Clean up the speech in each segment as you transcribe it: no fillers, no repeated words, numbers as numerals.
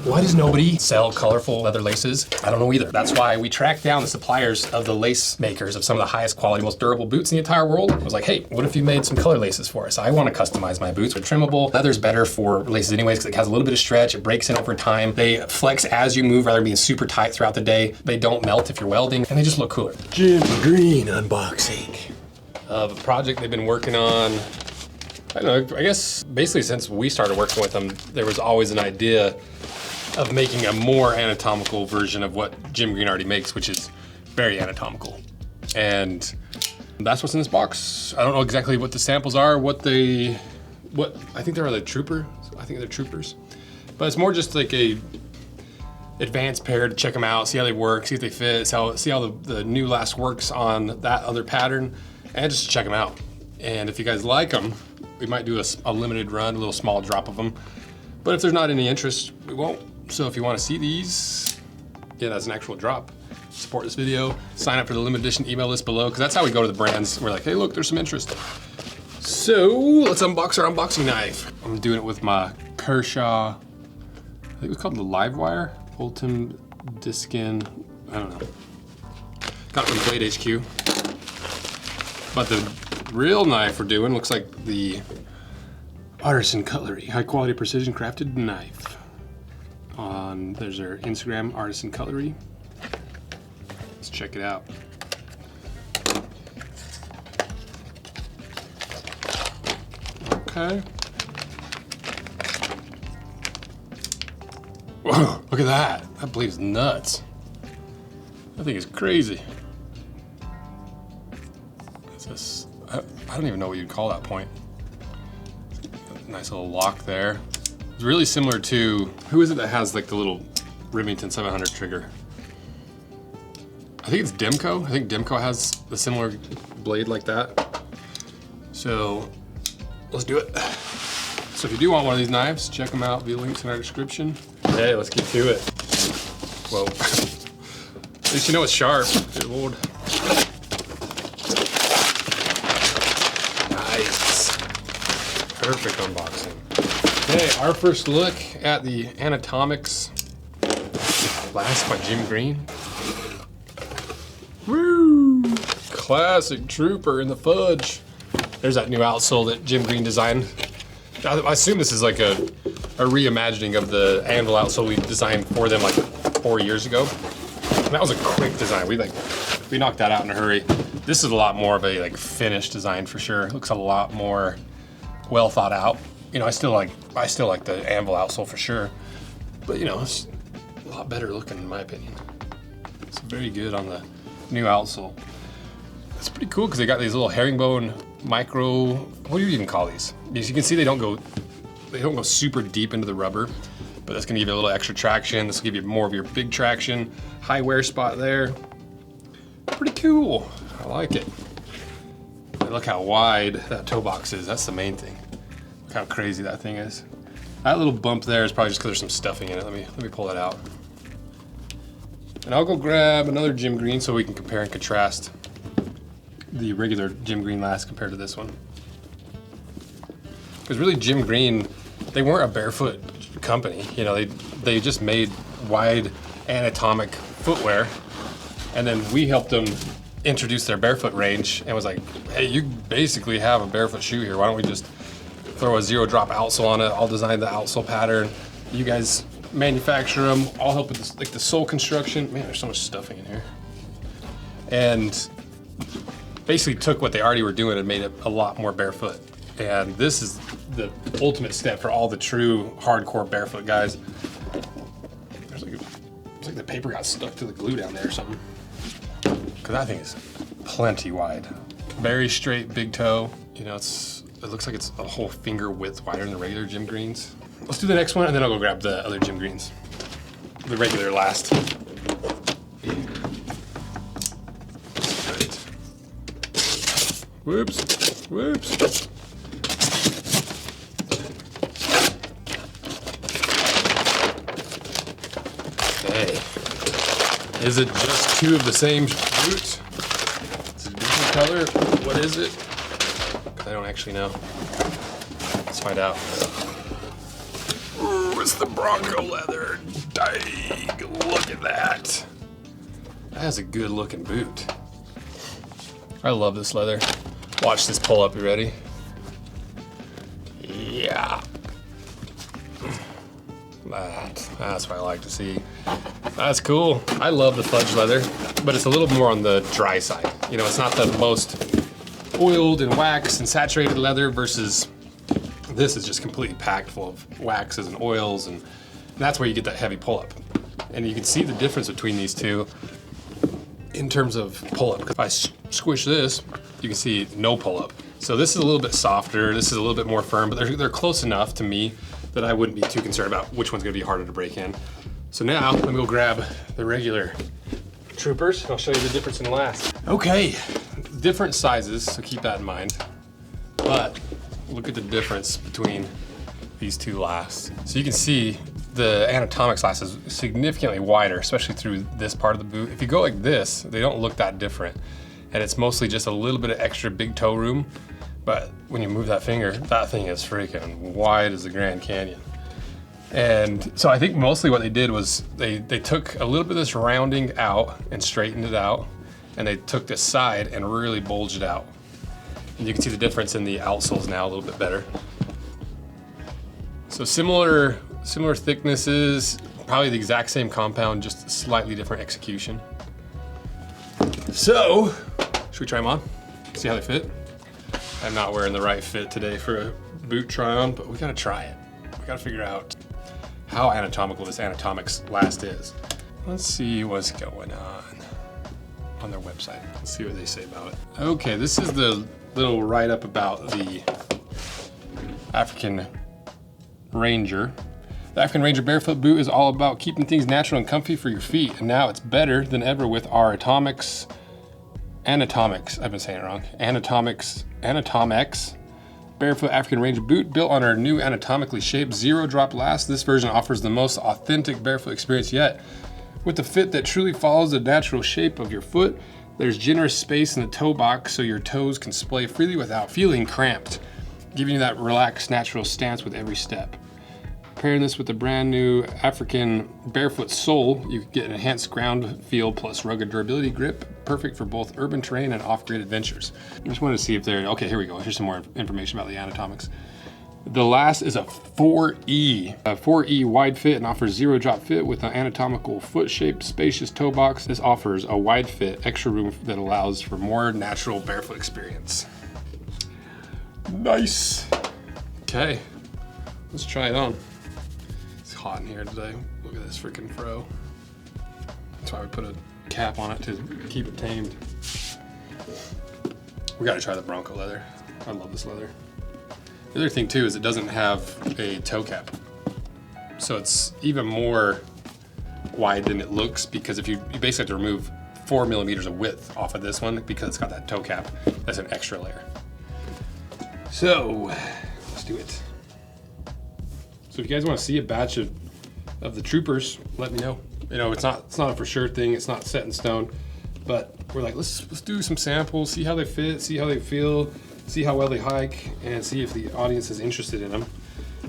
Why does nobody sell colorful leather laces? I don't know either. That's why we tracked down the suppliers of the lace makers of some of the highest quality, most durable boots in the entire world. I was like, hey, what if you made some color laces for us? I want to customize my boots. They're trimmable. Leather's better for laces anyways because it has a little bit of stretch. It breaks in over time. They flex as you move rather than being super tight throughout the day. They don't melt if you're welding, and they just look cooler. Jim Green unboxing of a project they've been working on. I don't know, I guess basically since we started working with them, there was always an idea of making a more anatomical version of what Jim Green already makes, which is very anatomical. And that's what's in this box. I don't know exactly what the samples are, I think they're the trooper. I think they're troopers. But it's more just like a advanced pair to check them out, see how they work, see if they fit, see how the new last works on that other pattern, and just check them out. And if you guys like them, we might do a limited run, a little small drop of them. But if there's not any interest, we won't. So if you want to see these, yeah, that's an actual drop. Support this video, sign up for the limited edition email list below, because that's how we go to the brands. We're like, hey, look, there's some interest. So let's unbox our unboxing knife. I'm doing it with my Kershaw, I think it was called the Livewire, Ultim Diskin, I don't know. Got it from Blade HQ. But the real knife we're doing looks like the Artisan Cutlery, high quality precision crafted knife. There's our Instagram, Artisan Cutlery. Let's check it out. Okay. Whoa, look at that. That blade's nuts. That thing is crazy. What's this? I don't even know what you'd call that point. Nice little lock there. It's really similar to, who is it that has like the little Remington 700 trigger? I think it's Demco. I think Demco has a similar blade like that. So let's do it. So if you do want one of these knives, check them out via links in our description. Hey, let's get to it. Whoa. At least you know it's sharp. Good Lord. Nice. Perfect unboxing. Okay, our first look at the AnatomX Blast by Jim Green. Woo! Classic trooper in the fudge. There's that new outsole that Jim Green designed. I assume this is like a reimagining of the Anvil outsole we designed for them like 4 years ago. And that was a quick design. We knocked that out in a hurry. This is a lot more of a like finished design for sure. It looks a lot more well thought out. You know, I still like the Anvil outsole for sure, but you know, it's a lot better looking in my opinion. It's very good on the new outsole. It's pretty cool because they got these little herringbone micro, what do you even call these? As you can see, they don't go super deep into the rubber, but that's gonna give you a little extra traction. This will give you more of your big traction. High wear spot there. Pretty cool, I like it. And look how wide that toe box is, that's the main thing. Look how crazy that thing is. That little bump there is probably just because there's some stuffing in it. Let me pull it out. And I'll go grab another Jim Green so we can compare and contrast the regular Jim Green last compared to this one. Because really Jim Green, they weren't a barefoot company. You know, they just made wide anatomic footwear, and then we helped them introduce their barefoot range and was like, hey, you basically have a barefoot shoe here. Why don't we just throw a zero drop outsole on it? I'll design the outsole pattern. You guys manufacture them. I'll help with this, like the sole construction. Man, there's so much stuffing in here. And basically took what they already were doing and made it a lot more barefoot. And this is the ultimate step for all the true hardcore barefoot guys. It's like the paper got stuck to the glue down there or something. Cause that thing is plenty wide. Very straight, big toe. You know, it looks like it's a whole finger width wider than the regular Jim Greens. Let's do the next one and then I'll go grab the other Jim Greens. The regular last. Whoops, whoops. Okay. Is it just two of the same boot? It's a different color. What is it? I don't actually know. Let's find out. Ooh, it's the Bronco leather. Dang, look at that. That's a good looking boot. I love this leather. Watch this pull up, you ready? Yeah. That's what I like to see. That's cool. I love the fudge leather, but it's a little more on the dry side. You know, it's not the most oiled and waxed and saturated leather versus this is just completely packed full of waxes and oils, and that's where you get that heavy pull up. And you can see the difference between these two in terms of pull up. If I squish this, you can see no pull up. So this is a little bit softer, this is a little bit more firm, but they're close enough to me that I wouldn't be too concerned about which one's gonna be harder to break in. So now, let me go grab the regular Troopers, and I'll show you the difference in last. Okay, different sizes, so keep that in mind. But look at the difference between these two lasts. So you can see the AnatomX last is significantly wider, especially through this part of the boot. If you go like this, they don't look that different. And it's mostly just a little bit of extra big toe room. But when you move that finger, that thing is freaking wide as the Grand Canyon. And so I think mostly what they did was they took a little bit of this rounding out and straightened it out. And they took this side and really bulged it out. And you can see the difference in the outsoles now a little bit better. So similar thicknesses, probably the exact same compound, just slightly different execution. So, should we try them on? See how they fit? I'm not wearing the right fit today for a boot try on, but we gotta try it. We gotta figure out how anatomical this AnatomX last is. Let's see what's going on their website. Let's see what they say about it. Okay, this is the little write-up about the African Ranger. The African Ranger barefoot boot is all about keeping things natural and comfy for your feet, and now it's better than ever with our AnatomX, I've been saying it wrong, AnatomX barefoot African Ranger boot built on our new anatomically shaped zero drop last. This version offers the most authentic barefoot experience yet. With a fit that truly follows the natural shape of your foot, there's generous space in the toe box so your toes can splay freely without feeling cramped, giving you that relaxed natural stance with every step. Pairing this with the brand new African barefoot sole, you get an enhanced ground feel plus rugged durability grip, perfect for both urban terrain and off-grid adventures. I just wanted to see if they're, okay, here we go. Here's some more information about the AnatomX. The last is a 4E wide fit and offers zero drop fit with an anatomical foot-shaped spacious toe box. This offers a wide fit, extra room that allows for more natural barefoot experience. Nice. Okay, let's try it on. It's hot in here today. Look at this freaking fro. That's why we put a cap on it to keep it tamed. We gotta try the Bronco leather. I love this leather. The other thing too is it doesn't have a toe cap. So it's even more wide than it looks, because if you basically have to remove 4 millimeters of width off of this one because it's got that toe cap. That's an extra layer. So let's do it. So if you guys want to see a batch of the Troopers, let me know. You know, it's not a for sure thing. It's not set in stone, but we're like, let's do some samples, see how they fit, see how they feel, see how well they hike, and see if the audience is interested in them.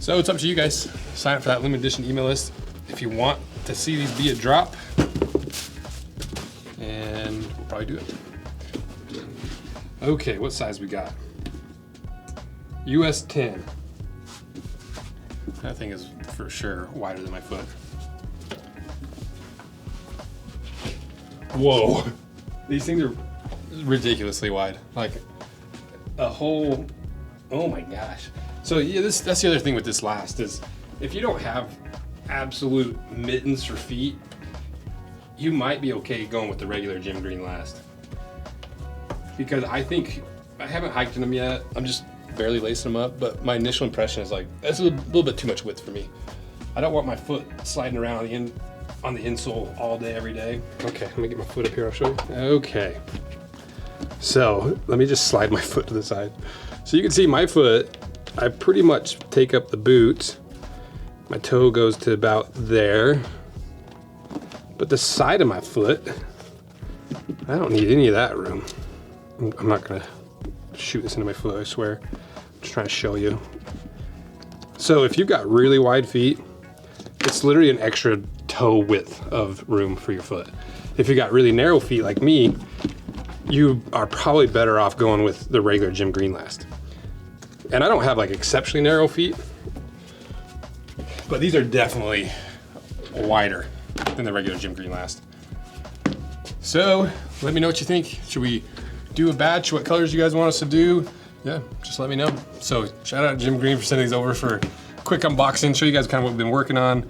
So it's up to you guys. Sign up for that limited edition email list if you want to see these be a drop, and we'll probably do it. Okay, what size we got? US 10. That thing is for sure wider than my foot. Whoa, these things are ridiculously wide. Like a whole, oh my gosh. So yeah, that's the other thing with this last is if you don't have absolute mittens for feet, you might be okay going with the regular Gym Green last. Because I think, I haven't hiked in them yet. I'm just barely lacing them up, but my initial impression is like, that's a little bit too much width for me. I don't want my foot sliding around on the insole all day, every day. Okay, let me get my foot up here, I'll show you. Okay. So let me just slide my foot to the side. So you can see my foot, I pretty much take up the boot. My toe goes to about there. But the side of my foot, I don't need any of that room. I'm not gonna shoot this into my foot, I swear. I'm just trying to show you. So if you've got really wide feet, It's literally an extra toe width of room for your foot. If you got really narrow feet like me, you are probably better off going with the regular Jim Green Last. And I don't have like exceptionally narrow feet, but these are definitely wider than the regular Jim Green Last. So let me know what you think. Should we do a batch? What colors you guys want us to do? Yeah, just let me know. So shout out to Jim Green for sending these over for a quick unboxing, show you guys kind of what we've been working on.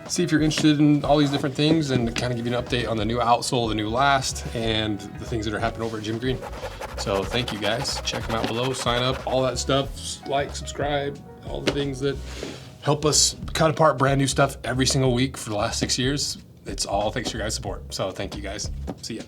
See if you're interested in all these different things and kind of give you an update on the new outsole, the new last, and the things that are happening over at Jim Green. So thank you guys. Check them out below, sign up, all that stuff. Like, subscribe, all the things that help us cut apart brand new stuff every single week for the last 6 years. It's all thanks to your guys' support. So thank you guys. See ya.